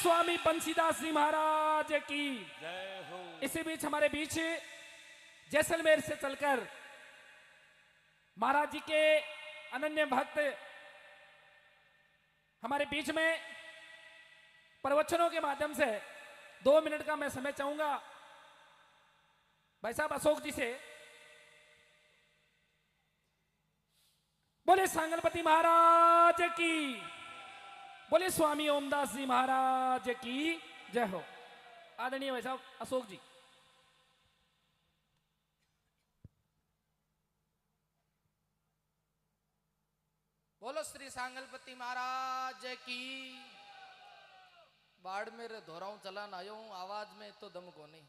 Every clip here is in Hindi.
स्वामी बंसीदास जी महाराज की जय हो। इसी बीच हमारे बीच जैसलमेर से चलकर महाराज जी के अनन्य भक्त हमारे बीच में प्रवचनों के माध्यम से 2 मिनट का मैं समय चाहूंगा भाई साहब अशोक जी से। बोले सांगलपति महाराज की, बोले स्वामी ओमदास जी महाराज की जय हो। आदरणीय भाई साहब अशोक जी। बोलो श्री सांगलपति महाराज की। बाड़मेर धोराऊ चलान आयो हूँ, आवाज में तो दम को नहीं।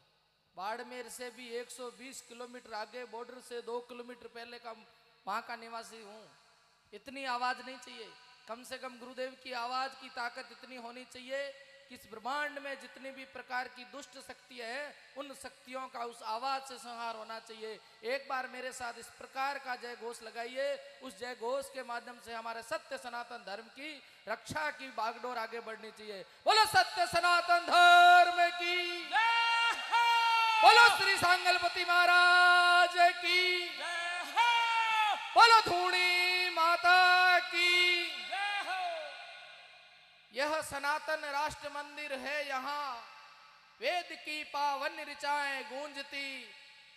बाड़मेर से भी 120 किलोमीटर आगे, बॉर्डर से 2 किलोमीटर पहले का वहां का निवासी हूँ। इतनी आवाज नहीं चाहिए, कम से कम गुरुदेव की आवाज की ताकत इतनी होनी चाहिए कि इस ब्रह्मांड में जितनी भी प्रकार की दुष्ट शक्तियां हैं उन शक्तियों का उस आवाज से संहार होना चाहिए। एक बार मेरे साथ इस प्रकार का जय घोष लगाइए, उस जय घोष के माध्यम से हमारे सत्य सनातन धर्म की रक्षा की बागडोर आगे बढ़नी चाहिए। बोलो सत्य सनातन धर्म की, बोलो श्री सांगलपति महाराज की, बोलो धूणी माता की। यह सनातन राष्ट्र मंदिर है, यहाँ वेद की पावन ऋचाएं गूंजती,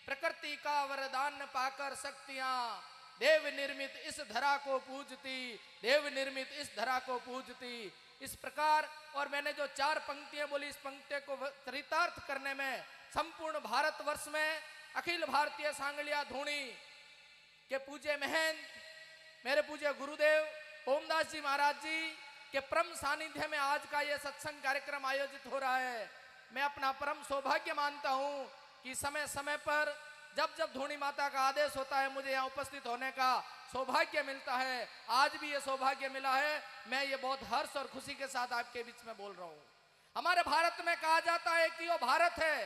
प्रकृति का वरदान पाकर शक्तियां देव निर्मित इस धरा को पूजती, देव निर्मित इस धरा को पूजती। इस प्रकार और मैंने जो 4 पंक्तियां बोली, इस पंक्ति को चरितार्थ करने में संपूर्ण भारतवर्ष में अखिल भारतीय सांगलिया धूणी के पूज्य महंत मेरे पूज्य गुरुदेव ओमदास जी महाराज जी के परम सानिध्य में आज का यह सत्संग कार्यक्रम आयोजित हो रहा है। मैं अपना परम सौभाग्य मानता हूं कि समय समय पर जब जब धूणी माता का आदेश होता है मुझे यहाँ उपस्थित होने का सौभाग्य मिलता है। आज भी ये सौभाग्य मिला है। मैं ये बहुत हर्ष और खुशी के साथ आपके बीच में बोल रहा हूँ। हमारे भारत में कहा जाता है कि वो भारत है,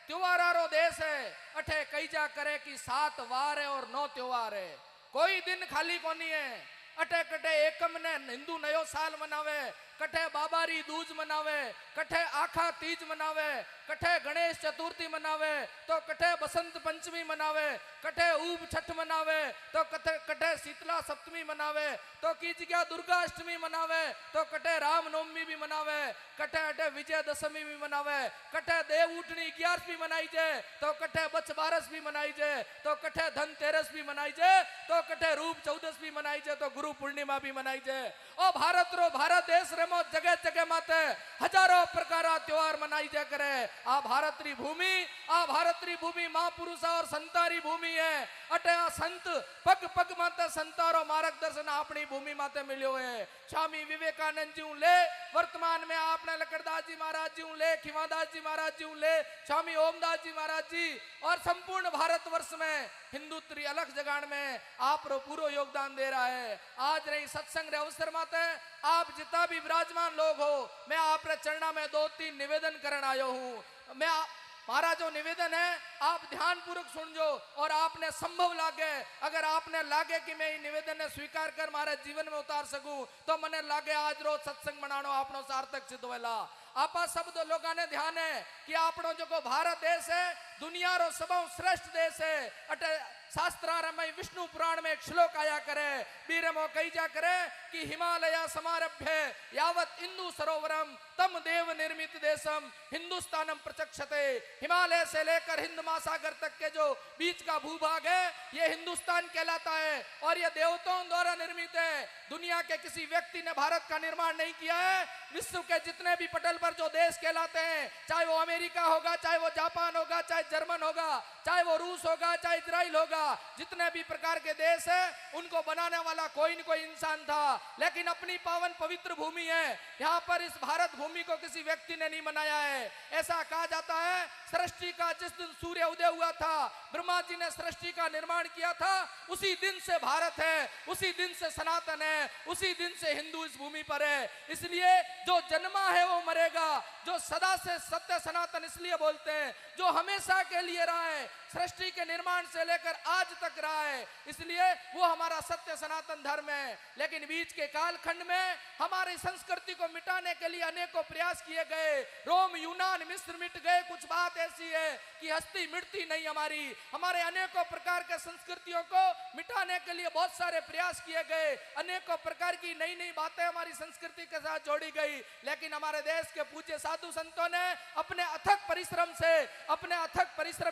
त्योहारो देश है, अठे कई जा करे कि 7 वार है और 9 त्योहार है। कोई दिन खाली कोनी है। अटे कटे एकम ने हिंदू नयो साल मनावे, कठे बाबारी दूज मनावे, कठे आखा तीज मनावे, कठे गणेश चतुर्थी मनावे, तो कठे बसंत पंचमी मनावे, कठे ऊब छठ मनावे, तो कठे शीतला सप्तमी मनावे, तो की जगह दुर्गा अष्टमी मनावे, तो कठे राम नवमी भी मनावे, कठे अटे विजय दशमी भी मनावे, कठे देव उठनी 11वीं मनाई जे, तो कठे बच बारस भी मनाई जे, तो कठे धनतेरस भी मनाई जे, तो कठे रूप चौदस भी मनाई जे, तो गुरु पूर्णिमा भी मनाई जे। ओ भारत रो भारत देश रे मो जगह जगह माते हजारों प्रकार त्योहार मनाई जा करे। आ भारतरी भूमि महापुरुषा और संतारी भूमि है। अटे आ संत पग पग माते संतारो मार्गदर्शन अपनी भूमि माते मिलो है। स्वामी विवेकानंद जी ले, वर्तमान में आपने लकड़दास जी महाराज जी ले, खिमादास जी महाराज जी ले, स्वामी ओमदास जी महाराज जी और संपूर्ण भारतवर्ष में हिंदुत्व अलग जगान में आप रो पूरा योगदान दे रहा है। आज रही सत्संग रे अवसर माते आप जितना भी विराजमान लोग हो, मैं आप रे चरणा में 2-3 निवेदन करने आयो हूँ। मैं हमारा जो निवेदन है आप ध्यान पूर्वक सुनजो और आपने संभव लागे, अगर आपने लागे कि मैं ये निवेदन ने स्वीकार कर हमारे जीवन में उतार सकूं तो मने लागे आज रोज सत्संग बनानो आपनो सार्थक सिद्ध होएला। आपा शब्द लोगों ने ध्यान है कि आपनो जो भारत देश है दुनिया रो सबो श्रेष्ठ देश है। अटे शास्त्रार में विष्णु पुराण में एक श्लोक आया करे, बीरमो कही जा करे कि हिमालय समारभ्य यावत इंदु सरोवरम तम देव निर्मित देशम हिंदुस्तानम प्रचक्षते। हिमालय से लेकर हिंद महासागर तक के जो बीच का भूभाग है ये हिंदुस्तान कहलाता है और ये देवताओं द्वारा निर्मित है। दुनिया के किसी व्यक्ति ने भारत का निर्माण नहीं किया है। विश्व के जितने भी पटल पर जो देश कहलाते हैं, चाहे वो अमेरिका होगा, चाहे वो जापान होगा, चाहे जर्मन होगा, चाहे वो रूस होगा, चाहे इजराइल होगा, जितने भी प्रकार के देश है उनको बनाने वाला कोई न कोई इंसान था। लेकिन अपनी पावन पवित्र भूमि है, यहाँ पर इस भारत भूमि को किसी व्यक्ति ने नहीं बनाया है। ऐसा कहा जाता है सृष्टि का जिस दिन सूर्य उदय हुआ था, ब्रह्मा जी ने सृष्टि का निर्माण किया था, उसी दिन से भारत है, उसी दिन से सनातन है, उसी दिन से हिंदू इस भूमि पर है। इसलिए जो जन्मा है वो मरेगा, जो सदा से सत्य सनातन इसलिए बोलते हैं, जो हमेशा के लिए रहा है, सृष्टि के निर्माण से लेकर आज तक रहा है, इसलिए वो हमारा सत्य सनातन धर्म है। लेकिन बीच के कालखंड में हमारी संस्कृति को मिटाने के लिए अनेकों प्रयास किए गए। रोम, यूनान, मिस्र मिट गए। कुछ बात ऐसी है कि हस्ती मिटती नहीं हमारी। हमारे अनेकों प्रकार के संस्कृतियों को मिटाने के लिए बहुत सारे प्रयास किए गए। अनेकों प्रकार की नई नई बातें हमारी संस्कृति के साथ जोड़ी गई। लेकिन हमारे देश के पूज्य साधु संतों ने अपने अथक परिश्रम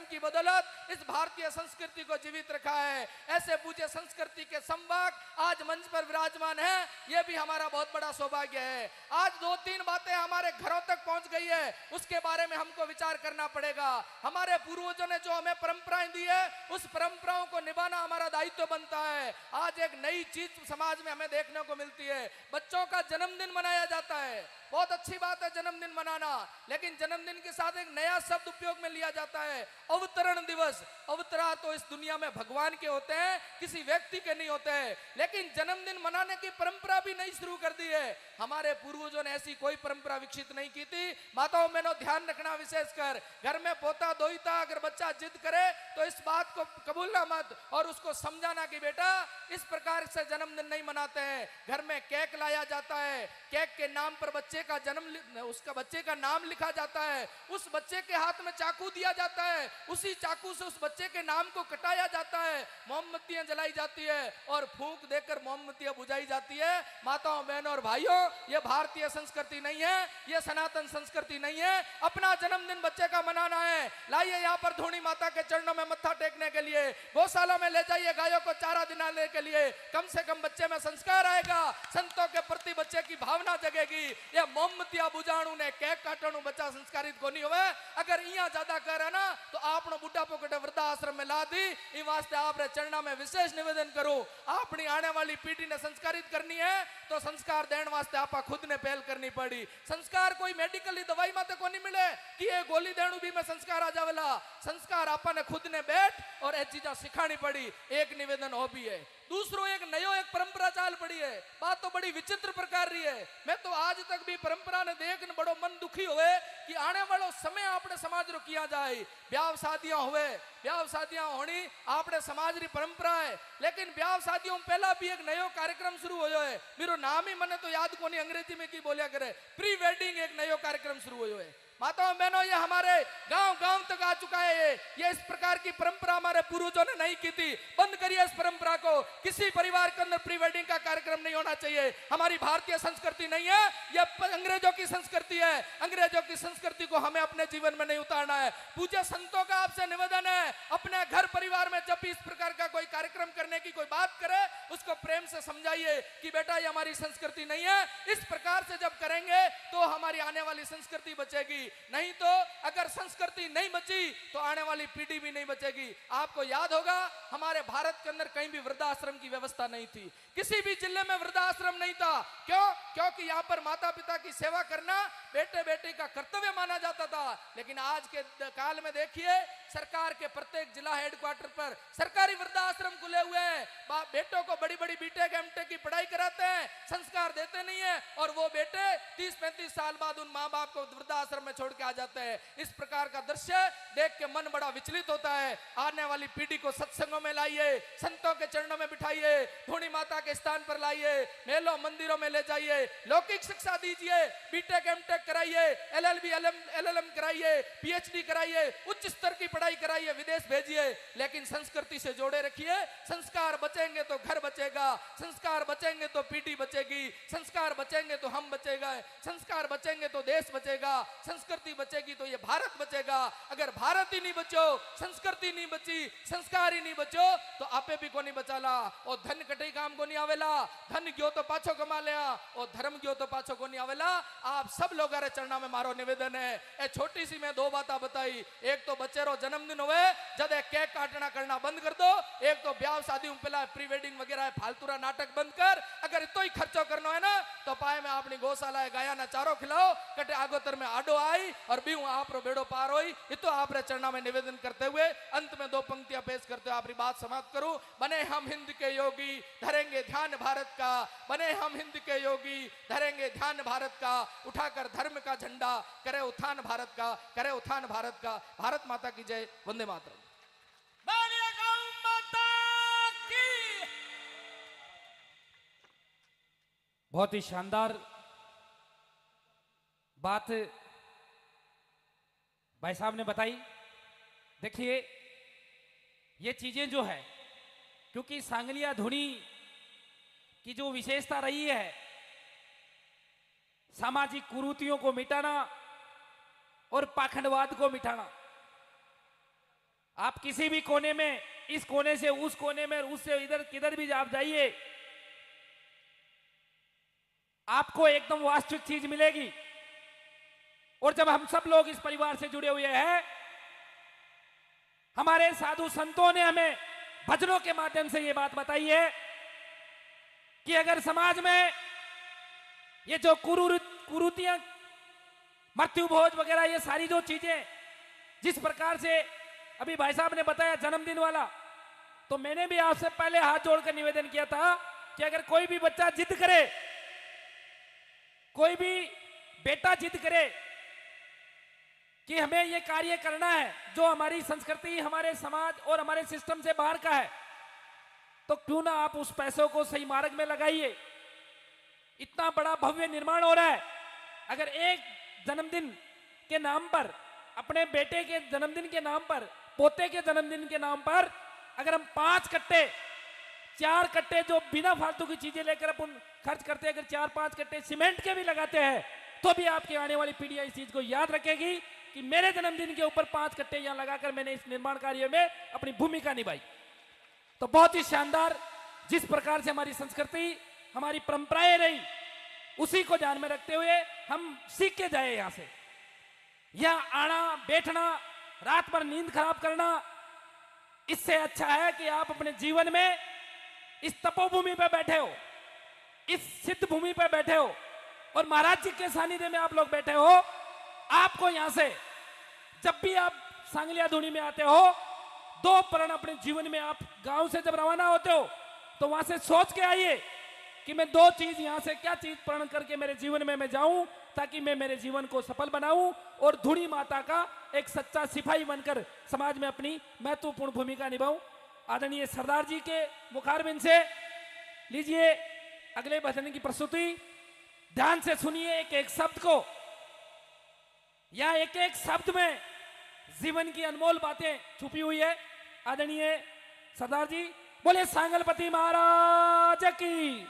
की बदौलत इस भारतीय संस्कृति को जीवित रखा है। ऐसे पूज्य संस्कृति के संवाहक आज मंच पर विराजमान है, यह भी हमारा बहुत बड़ा सौभाग्य है। आज 2-3 बातें हमारे घरों तक पहुंच गई है, उसके बारे में हमको विचार करना पड़ेगा। हमारे पूर्वजों ने जो हमें परंपराएं दी है, उस परंपराओं को निभाना हमारा दायित्व बनता है। आज एक नई चीज समाज में हमें देखने को मिलती है, बच्चों का जन्मदिन मनाया जाता है। बहुत अच्छी बात है जन्मदिन मनाना, लेकिन जन्मदिन के साथ एक नया शब्द उपयोग में लिया जाता है, अवतरण दिवस। अवतरा तो इस दुनिया में भगवान के होते हैं, किसी व्यक्ति के नहीं होते हैं। लेकिन जन्मदिन मनाने की परंपरा भी नहीं शुरू कर दी है। हमारे पूर्वजों ने ऐसी कोई परंपरा विकसित नहीं की थी। माताओं बहनों, ध्यान रखना, विशेषकर घर में पोता दोहिता अगर बच्चा जिद करे तो इस बात को कबूलना मत और उसको समझाना कि बेटा इस प्रकार से जन्मदिन नहीं मनाते हैं। घर में केक लाया जाता है, केक के नाम पर बच्चे का नाम लिखा जाता है, उस बच्चे के हाथ में चाकू दिया जाता है, उसी चाकू से उस बच्चे के नाम को कटाया जाता है, मोमबत्तियां जलाई जाती है और फूंक देकर मोमबत्तियां बुझाई जाती है। माताओं बहनों और भाइयों, यह भारतीय संस्कृति नहीं है, यह सनातन संस्कृति नहीं है। अपना जन्मदिन बच्चे का मनाना है। लाइए यहाँ पर धूनी माता के चरणों में मत्था टेकने के लिए, गौशाला में ले जाइए गायों को चारा दिलाने के लिए। कम से कम बच्चे में संस्कार आएगा, संतों के प्रति बच्चे की भावना जगेगी। यह मोमबत्तियां बुझाणु ने केक काटणु बच्चा संस्कारित को नहीं होवे। अगर इया ज्यादा करे ना तो आपनो बुढ़ापो कटे वृद्धाश्रम में ला दी। इन वास्ते आपरे चरणा में विशेष निवेदन करूं, अपनी आने वाली पीढ़ी ने संस्कारित करनी है तो संस्कार देने वास्ते आपा खुद ने पहल करनी पड़ी। संस्कार कोई मेडिकल दवाई माते को नहीं मिले कि ये गोली देणु भी में संस्कार आ जावेला। संस्कार आपा ने खुद ने बैठ और ये चीजा सिखानी पड़ी। एक निवेदन हो भी है। दूसरो एक नयो एक परंपरा चाल पड़ी है। बात तो बड़ी विचित्र प्रकार रही है। मैं तो आज तक भी परंपरा ने देख न बड़ो मन दुखी हुए कि आने वालो समय आपने समाज रो किया जाए। ब्याह शादियां हुए, ब्याह शादियां होनी आपने समाज री परंपरा है। लेकिन ब्याह शादियों में पहला भी एक नयो कार्यक्रम शुरू हो है। मेरो नाम ही मने तो याद कोनी, अंग्रेजी में की बोलिया करे, प्री वेडिंग एक नयो कार्यक्रम शुरू हो है। माताओं बहनों, ये हमारे गांव तक आ चुका है। ये इस प्रकार की परंपरा हमारे पूर्वजों ने नहीं की थी। बंद करिए इस परंपरा को। किसी परिवार के अंदर प्री वेडिंग का कार्यक्रम नहीं होना चाहिए। हमारी भारतीय संस्कृति नहीं है, यह अंग्रेजों की संस्कृति है। अंग्रेजों की संस्कृति को हमें अपने जीवन में नहीं उतारना है। पूज्य संतों का आपसे निवेदन है, अपने घर परिवार में जब भी इस प्रकार का कोई कार्यक्रम करने की कोई बात करे उसको प्रेम से समझाइए कि बेटा ये हमारी संस्कृति नहीं है। इस प्रकार से जब करेंगे तो हमारी आने वाली संस्कृति बचेगी। नहीं तो अगर संस्कृति नहीं बची तो आने वाली पीढ़ी भी नहीं बचेगी। आपको याद होगा हमारे भारत के अंदर कहीं भी वृद्धाश्रम की व्यवस्था नहीं थी। किसी भी जिले में वृद्धाश्रम नहीं था। क्यों? क्योंकि यहाँ पर माता पिता की सेवा करना बेटे बेटे का कर्तव्य माना जाता था। लेकिन आज के काल में देखिए सरकार के प्रत्येक जिला हेडक्वार्टर पर सरकारी वृद्धाश्रम खुले हुए हैं। बेटों को बड़ी बड़ी बीटेक एमटेक की पढ़ाई कराते हैं, संस्कार देते नहीं है और वो बेटे 30-35 साल बाद उन माँ बाप को वृद्धाश्रम में छोड़ के आ जाते हैं। इस प्रकार का दृश्य देख के मन बड़ा विचलित होता है। आने वाली पीढ़ी को सत्संगों में लाइए, संतों के चरणों में बिठाइए, धूनी माता के स्थान पर लाइए, मेलों मंदिरों में ले जाइए, लौकिक शिक्षा दीजिए, बीटेक एमटेक कराइए, एलएलबी एलएलएम कराइए, पीएचडी कराइए, उच्च स्तर की पढ़ाई कराइए, विदेश भेजिए। लेकिन संस्कृति से जोड़े रखिए। संस्कार बचेंगे तो घर बचेगा, संस्कार बचेंगे तो पीढ़ी बचेगी, संस्कार बचेंगे तो हम बचेगा, संस्कार बचेंगे तो देश बचेगा, संस्कृति बचेगी तो ये भारत बचेगा। अगर भारत ही नहीं बचो, संस्कृति नहीं बची, संस्कार ही नहीं बचो तो आपे भी को नहीं बचाला। और धन कटे काम को नहीं आवेला, धन गयो तो पाछो कमा लिया और धर्म गयो तो पाछो को नहीं आवेला। आप सब लोग चरणा में मारो निवेदन है। ए छोटी सी मैं 2 बातें बताई। एक तो बच्चेरो जन्मदिन हुए जदे केक काटना करना बंद कर दो। एक तो ब्याह शादी में पहला प्री वेडिंग वगैरह फालतूरा नाटक बंद कर। अगर इतो ही खर्चो करना है ना तो पाए में अपनी गौशाला है गाया ना चारो खिलाओ, कटे आगोतर में आडो आई और बीऊ आप रो बेड़ो पार होई। इतो आप रे चरणा में निवेदन करते हुए अंत में 2 पंक्तियां पेश करते हुए अपनी बात समाप्त करूं। बने हम हिंद के योगी, धरेंगे ध्यान भारत का। बने हम हिंद के योगी, धरेंगे ध्यान भारत का। उठाकर धर्म का झंडा, करे उत्थान भारत का, करे उत्थान भारत का। भारत माता की जय। वंदे मातरम। बहुत ही शानदार बात भाई साहब ने बताई। देखिए ये चीजें जो है, क्योंकि सांगलिया धुनी की जो विशेषता रही है सामाजिक कुरीतियों को मिटाना और पाखंडवाद को मिटाना। आप किसी भी कोने में, इस कोने से उस कोने में, उससे इधर किधर भी आप जाइए, आपको एकदम वास्तविक चीज मिलेगी। और जब हम सब लोग इस परिवार से जुड़े हुए हैं, हमारे साधु संतों ने हमें भजनों के माध्यम से यह बात बताई है कि अगर समाज में ये जो कुरीतियां, मृत्यु भोज वगैरह, ये सारी जो चीजें जिस प्रकार से अभी भाई साहब ने बताया जन्मदिन वाला, तो मैंने भी आपसे पहले हाथ जोड़कर निवेदन किया था कि अगर कोई भी बच्चा जिद करे, कोई भी बेटा जिद करे कि हमें ये कार्य करना है जो हमारी संस्कृति, हमारे समाज और हमारे सिस्टम से बाहर का है, तो क्यों ना आप उस पैसों को सही मार्ग में लगाइए। इतना बड़ा भव्य निर्माण हो रहा है। अगर एक जन्मदिन के नाम पर, अपने बेटे के जन्मदिन के नाम पर, पोते के जन्मदिन के नाम पर अगर हम 5 कट्टे, 4 कट्टे जो बिना फालतू की चीजें लेकर अपन खर्च करते हैं, अगर 4-5 कट्टे सीमेंट के भी लगाते हैं, तो भी आपकी आने वाली पीढ़ी इस चीज को याद रखेगी कि मेरे जन्मदिन के ऊपर 5 कट्टे यहां लगाकर मैंने इस निर्माण कार्य में अपनी भूमिका निभाई। तो बहुत ही शानदार, जिस प्रकार से हमारी संस्कृति, हमारी परंपराएं रही, उसी को ध्यान में रखते हुए हम सीख के जाए। यहां से यहां आना, बैठना, रात भर नींद खराब करना, इससे अच्छा है कि आप अपने जीवन में इस तपोभूमि पर बैठे हो, इस सिद्ध भूमि पर बैठे हो और महाराज जी के सानिध्य में आप लोग बैठे हो। आपको यहां से जब भी आप सांगलिया धुनी में आते हो, 2 प्रण अपने जीवन में, आप गांव से जब रवाना होते हो तो वहां से सोच के आइए कि मैं 2 चीज यहां से, क्या चीज प्रण करके मेरे जीवन में मैं जाऊं ताकि मैं मेरे जीवन को सफल बनाऊं और धुनी माता का एक सच्चा सिपाही बनकर समाज में अपनी महत्वपूर्ण भूमिका निभाऊं। आदरणीय सरदार जी के मुखारबिंद से लीजिए अगले भजन की प्रस्तुति। ध्यान से सुनिए एक एक शब्द को, या एक एक शब्द में जीवन की अनमोल बातें छुपी हुई है। आदरणीय सरदार जी, बोले सांगलपति महाराज की।